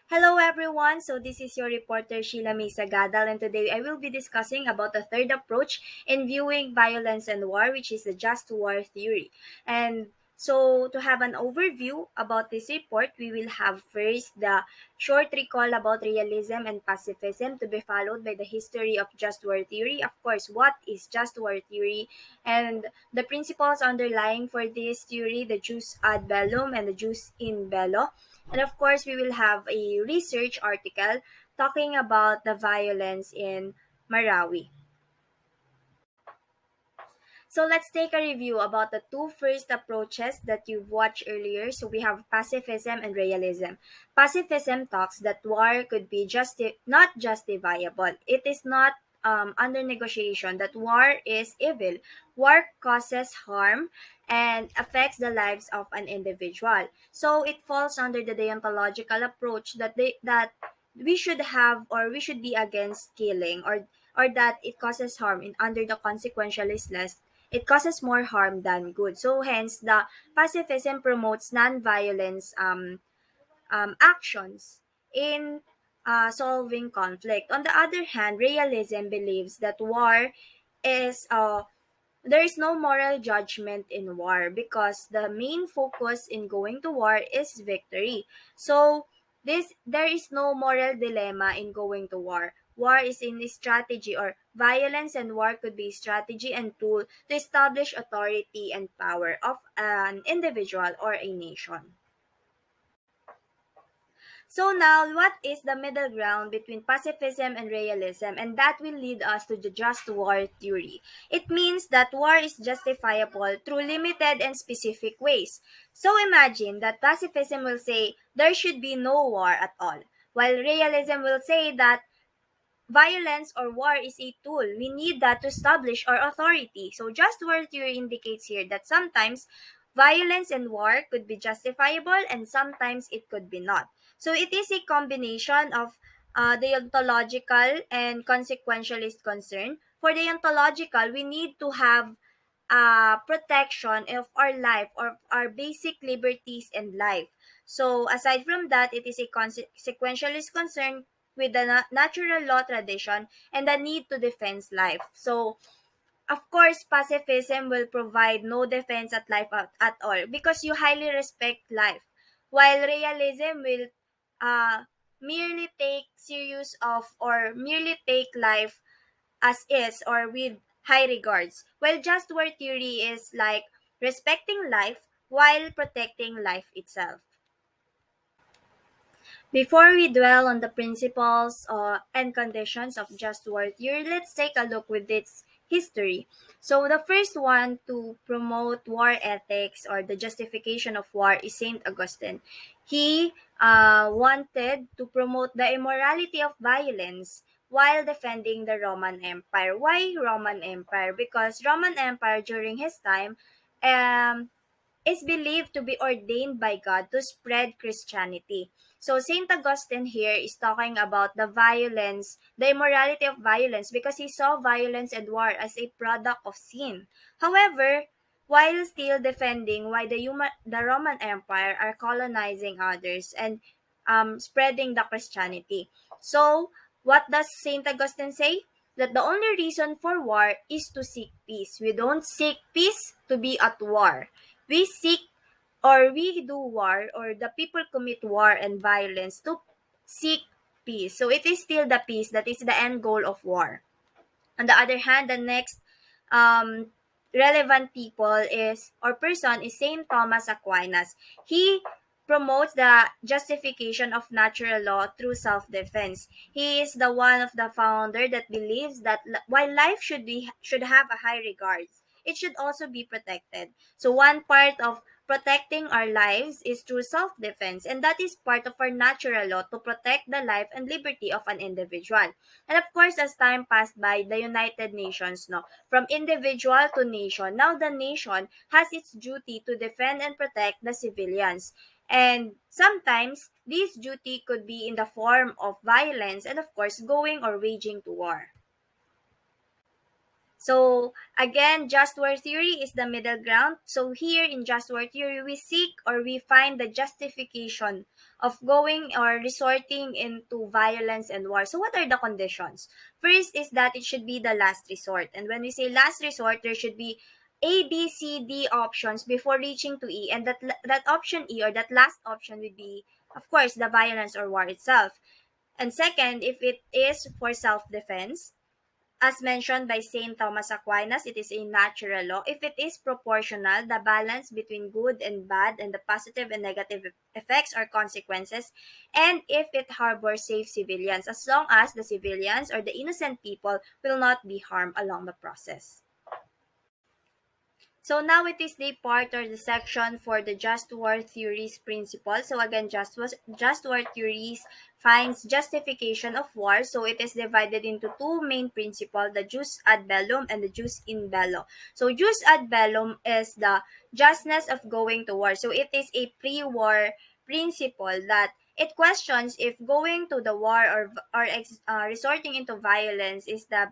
Hello everyone, so this is your reporter Sheila Misa Gadal, and today I will be discussing about the third approach in viewing violence and war, which is the just war theory. And so to have an overview about this report, we will have first the short recall about realism and pacifism, to be followed by the history of just war theory. Of course, what is just war theory and the principles underlying for this theory, the jus ad bellum and the jus in bello. And of course, we will have a research article talking about the violence in Marawi. So let's take a review about the two first approaches that you've watched earlier. So we have pacifism and realism. Pacifism talks that war could be not justifiable. It is not under negotiation that war is evil. War causes harm and affects the lives of an individual. So it falls under the deontological approach that we should have, or we should be against killing, or that it causes harm in under the consequentialist list. It causes more harm than good. So hence the pacifism promotes non-violence actions in solving conflict. On the other hand, realism believes that war is there is no moral judgment in war, because the main focus in going to war is victory. So there is no moral dilemma in going to war. War is in strategy, or violence and war could be strategy and tool to establish authority and power of an individual or a nation. So now, what is the middle ground between pacifism and realism? And that will lead us to the just war theory. It means that war is justifiable through limited and specific ways. So imagine that pacifism will say there should be no war at all, while realism will say that violence or war is a tool. We need that to establish our authority. So just war theory indicates here that sometimes violence and war could be justifiable and sometimes it could be not. So it is a combination of deontological and consequentialist concern. For deontological, we need to have protection of our life, or our basic liberties and life. So aside from that, it is a consequentialist concern with the natural law tradition and the need to defend life. So of course, pacifism will provide no defense at life at all, because you highly respect life, while realism will uh, merely take serious of, or merely take life as is, or with high regards. While just war theory is like respecting life while protecting life itself. Before we dwell on the principles and conditions of just war theory, let's take a look with its history. So the first one to promote war ethics, or the justification of war, is Saint Augustine. He wanted to promote the immorality of violence while defending the Roman Empire. Why Roman Empire? Because Roman Empire during his time um, is believed to be ordained by God to spread Christianity. So Saint Augustine here is talking about the violence, the immorality of violence, because he saw violence and war as a product of sin. However, while still defending why the Roman Empire are colonizing others and spreading the Christianity. So, what does Saint Augustine say? That the only reason for war is to seek peace. We don't seek peace to be at war. We seek, or we do war, or the people commit war and violence to seek peace. So it is still the peace that is the end goal of war. On the other hand, the next um, relevant people is, or person, is Saint Thomas Aquinas. He promotes the justification of natural law through self-defense. He is the one of the founder that believes that while life should have a high regards, it should also be protected. So one part of protecting our lives is through self-defense, and that is part of our natural law to protect the life and liberty of an individual. And of course, as time passed by, the United Nations, no, from individual to nation, now the nation has its duty to defend and protect the civilians. And sometimes this duty could be in the form of violence and of course going or waging to war. So again, just war theory is the middle ground. So here in just war theory, we seek or we find the justification of going or resorting into violence and war. So what are the conditions? First is that it should be the last resort. And when we say last resort, there should be A, B, C, D options before reaching to E. And that option E or that last option would be, of course, the violence or war itself. And second, if it is for self-defense, as mentioned by Saint Thomas Aquinas, it is a natural law. If it is proportional, the balance between good and bad and the positive and negative effects or consequences, and if it harbors safe civilians, as long as the civilians or the innocent people will not be harmed along the process. So now it is the part or the section for the just war theories principle. So again, just war theories finds justification of war. So it is divided into two main principles, the jus ad bellum and the jus in bello. So jus ad bellum is the justness of going to war. So it is a pre-war principle that it questions if going to the war or resorting into violence is the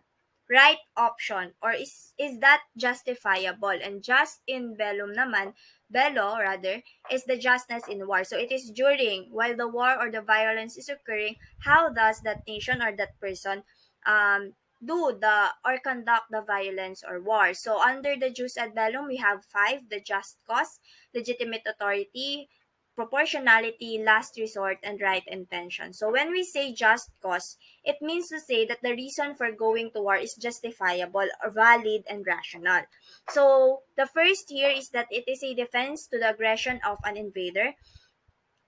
right option or is that justifiable, and just in bellum naman, bello rather, is the justness in war. So it is during while the war or the violence is occurring, how does that nation or that person do the or conduct the violence or war. So under the jus ad bellum, we have five: the just cause, legitimate authority, proportionality, last resort, and right intention. So when we say just cause, it means to say that the reason for going to war is justifiable or valid and rational. So the first here is that it is a defense to the aggression of an invader.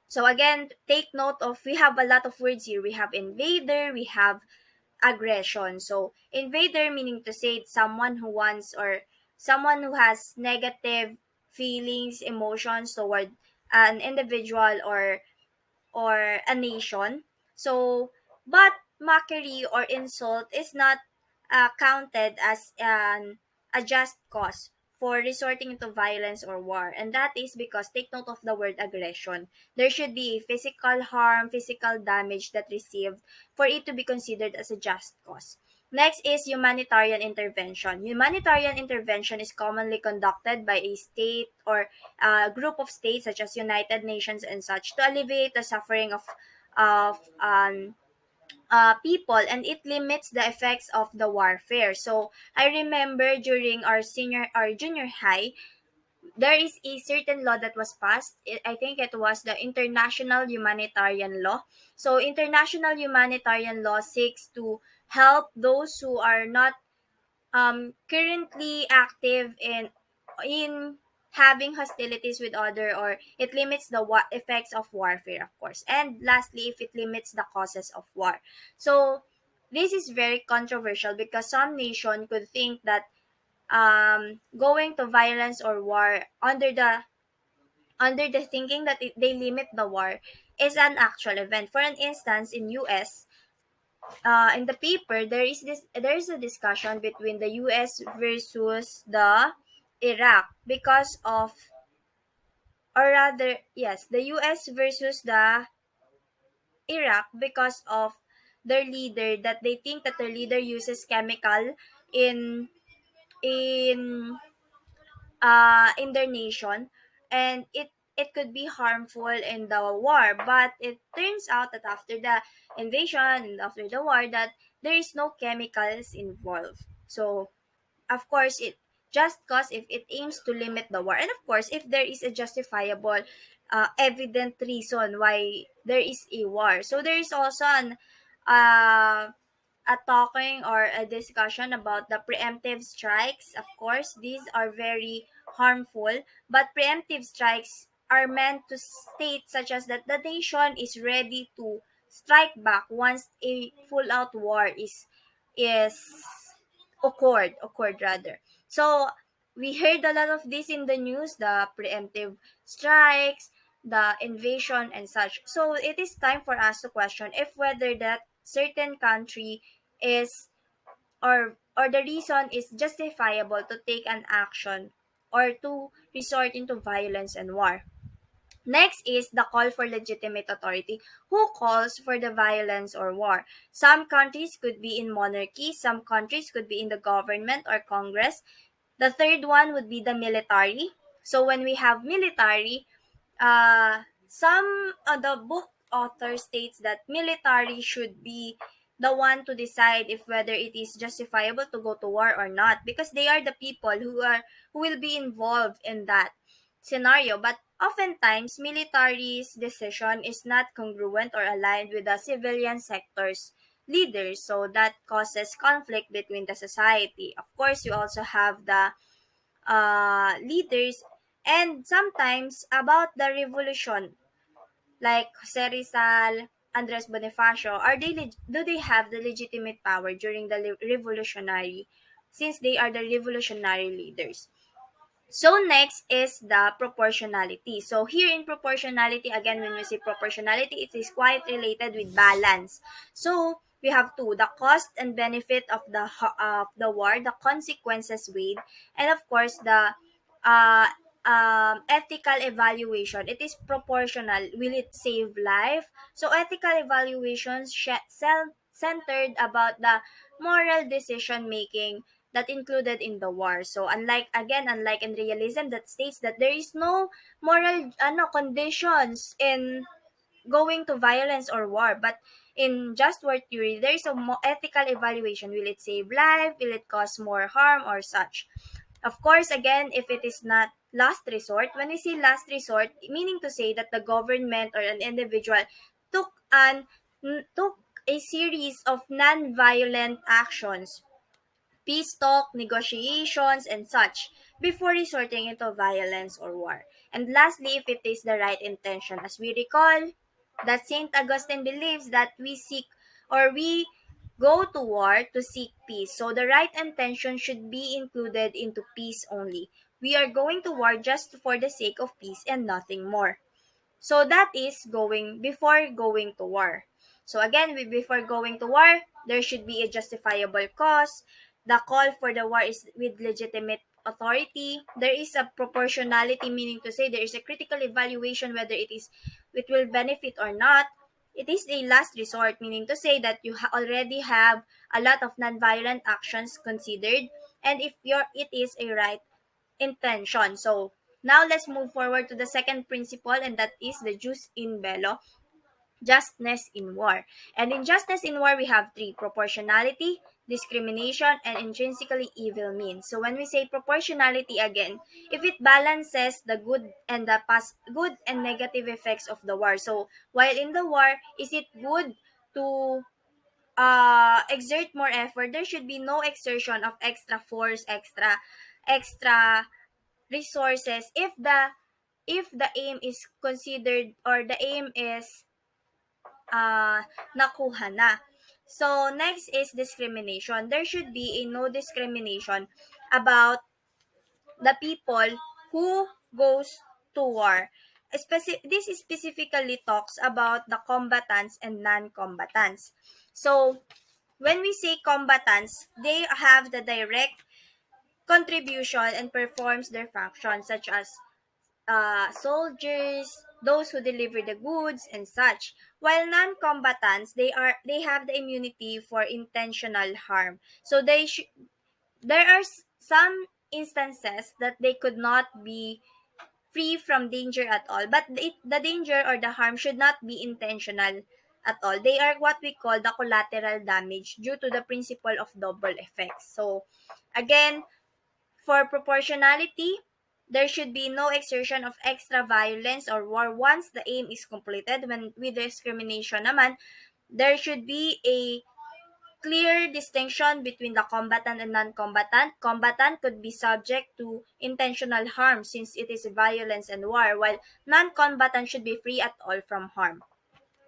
So again, take note of, we have a lot of words here. We have invader, we have aggression. So invader meaning to say it's someone who wants or someone who has negative feelings, emotions toward an individual or a nation. So, but mockery or insult is not counted as a just cause for resorting into violence or war. And that is because, take note of the word aggression. There should be physical harm, physical damage that received for it to be considered as a just cause. Next is humanitarian intervention. Humanitarian intervention is commonly conducted by a state or a group of states such as United Nations and such to alleviate the suffering of people, and it limits the effects of the warfare. So I remember during our junior high, there is a certain law that was passed. I think it was the International Humanitarian Law. So international humanitarian law seeks to help those who are not currently active in having hostilities with other, or it limits the effects of warfare, of course, and lastly, if it limits the causes of war. So this is very controversial because some nation could think that going to violence or war under the thinking that they limit the war is an actual event. For an instance, in US, in the paper, there is a discussion between the US versus the Iraq because of, or rather, yes, the US versus the Iraq because of their leader, that they think that their leader uses chemical in in in their nation, and it could be harmful in the war. But it turns out that after the invasion and after the war, that there is no chemicals involved. So of course, it just cause if it aims to limit the war, and of course if there is a justifiable evident reason why there is a war. So there is also uh, a talking or a discussion about the preemptive strikes. Of course, these are very harmful, but preemptive strikes are meant to state such as that the nation is ready to strike back once a full out war is occurred rather. So we heard a lot of this in the news, the preemptive strikes, the invasion and such. So it is time for us to question if whether that certain country is or the reason is justifiable to take an action or to resort into violence and war. Next is the call for legitimate authority. Who calls for the violence or war? Some countries could be in monarchy, some countries could be in the government or Congress. The third one would be the military. So when we have military, some the book author states that military should be the one to decide if whether it is justifiable to go to war or not, because they are the people who will be involved in that scenario. But oftentimes military's decision is not congruent or aligned with the civilian sector's leaders, so that causes conflict between the society. Of course, you also have the leaders, and sometimes about the revolution, like Jose Rizal, Andres Bonifacio, do they have the legitimate power during the revolutionary, since they are the revolutionary leaders? So next is the proportionality. So here in proportionality, again, when we say proportionality, it is quite related with balance. So we have two: the cost and benefit of the war, the consequences weighed, and of course the uh, ethical evaluation. It is proportional. Will it save life? So ethical evaluations centered about the moral decision making that included in the war. So unlike in realism that states that there is no moral conditions in going to violence or war, but in just war theory there is a ethical evaluation. Will it save life? Will it cause more harm or such? Of course, again, if it is not last resort, when we say last resort, meaning to say that the government or an individual took an took a series of non-violent actions, peace talk, negotiations, and such, before resorting into violence or war. And lastly, if it is the right intention. As we recall, that St. Augustine believes that we go to war to seek peace. So the right intention should be included into peace only. We are going to war just for the sake of peace and nothing more. So that is going before going to war. So again, before going to war, there should be a justifiable cause. The call for the war is with legitimate authority. There is a proportionality, meaning to say there is a critical evaluation whether it will benefit or not. It is a last resort, meaning to say that you already have a lot of nonviolent actions considered, and if it is a right intention. So now let's move forward to the second principle, and that is the jus in bello, justness in war. And in justness in war, we have three: proportionality, discrimination, and intrinsically evil means. So when we say proportionality again, if it balances the good and negative effects of the war. So while in the war, is it good to exert more effort? There should be no exertion of extra force, extra resources if the aim is considered, or the aim is nakuha na. So next is discrimination. There should be a no discrimination about the people who goes to war. This specifically talks about the combatants and non-combatants. So when we say combatants, they have the direct contribution and performs their functions, such as soldiers, those who deliver the goods and such. While non-combatants, they have the immunity for intentional harm. So there are some instances that they could not be free from danger at all, but the danger or the harm should not be intentional at all. They are what we call the collateral damage due to the principle of double effects. So again, for proportionality, there should be no exertion of extra violence or war once the aim is completed. When with discrimination naman, there should be a clear distinction between the combatant and non-combatant. Combatant could be subject to intentional harm since it is violence and war, while non-combatant should be free at all from harm,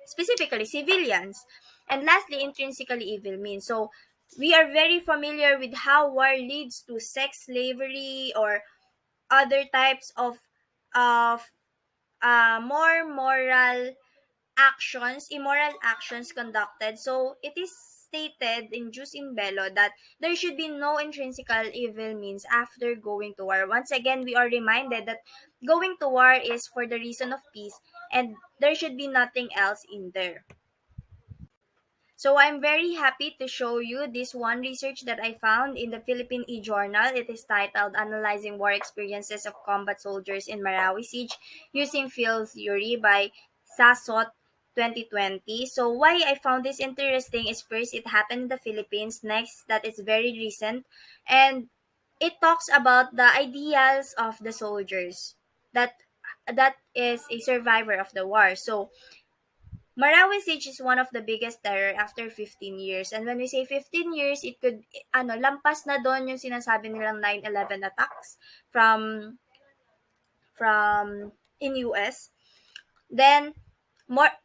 specifically civilians. And lastly, intrinsically evil means. So we are very familiar with how war leads to sex slavery or other types of more moral actions, immoral actions conducted. So it is stated in Jus in Bello that there should be no intrinsical evil means after going to war. Once again, we are reminded that going to war is for the reason of peace, and there should be nothing else in there. So I'm very happy to show you this one research that I found in the Philippine e-journal. It is titled Analyzing War Experiences of Combat Soldiers in Marawi Siege Using Field Theory by Sasot 2020. So why I found this interesting is first it happened in the Philippines, next that it's very recent, and it talks about the ideals of the soldiers that is a survivor of the war. So Marawi Siege is one of the biggest terror after 15 years. And when we say 15 years, it could, lampas na doon yung sinasabi nilang 9/11 attacks from, in US. Then,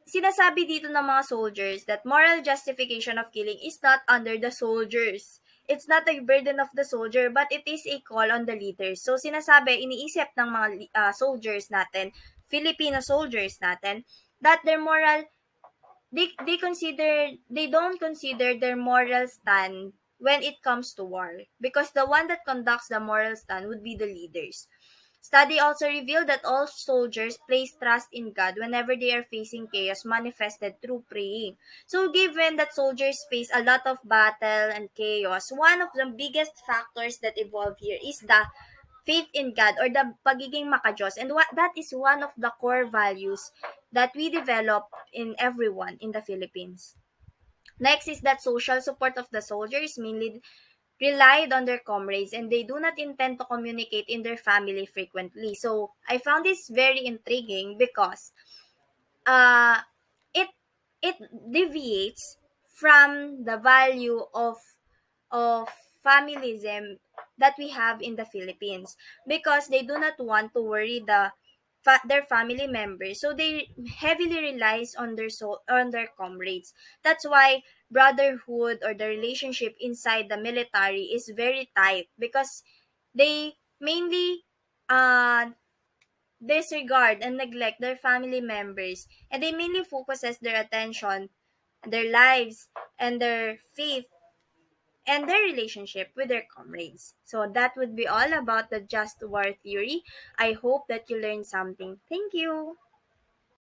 sinasabi dito ng mga soldiers that moral justification of killing is not under the soldiers. It's not a burden of the soldier, but it is a call on the leaders. So, sinasabi, iniisip ng mga soldiers natin, Filipino soldiers natin, that their moral they don't consider their moral stand when it comes to war because the one that conducts the moral stand would be the leaders. Study also revealed that all soldiers place trust in God whenever they are facing chaos manifested through praying. So given that soldiers face a lot of battle and chaos, one of the biggest factors that evolve here is the faith in God or the pagiging makajos, and what that is one of the core values that we develop in everyone in the Philippines. Next is that social support of the soldiers mainly relied on their comrades and they do not intend to communicate in their family frequently. So I found this very intriguing because uh, it it deviates from the value of familism that we have in the Philippines because they do not want to worry their family members, so they heavily relies on on their comrades. That's why brotherhood or the relationship inside the military is very tight because they mainly uh disregard and neglect their family members, and they mainly focuses their attention, their lives, and their faith and their relationship with their comrades. So that would be all about the just war theory. I hope that you learned something. Thank you.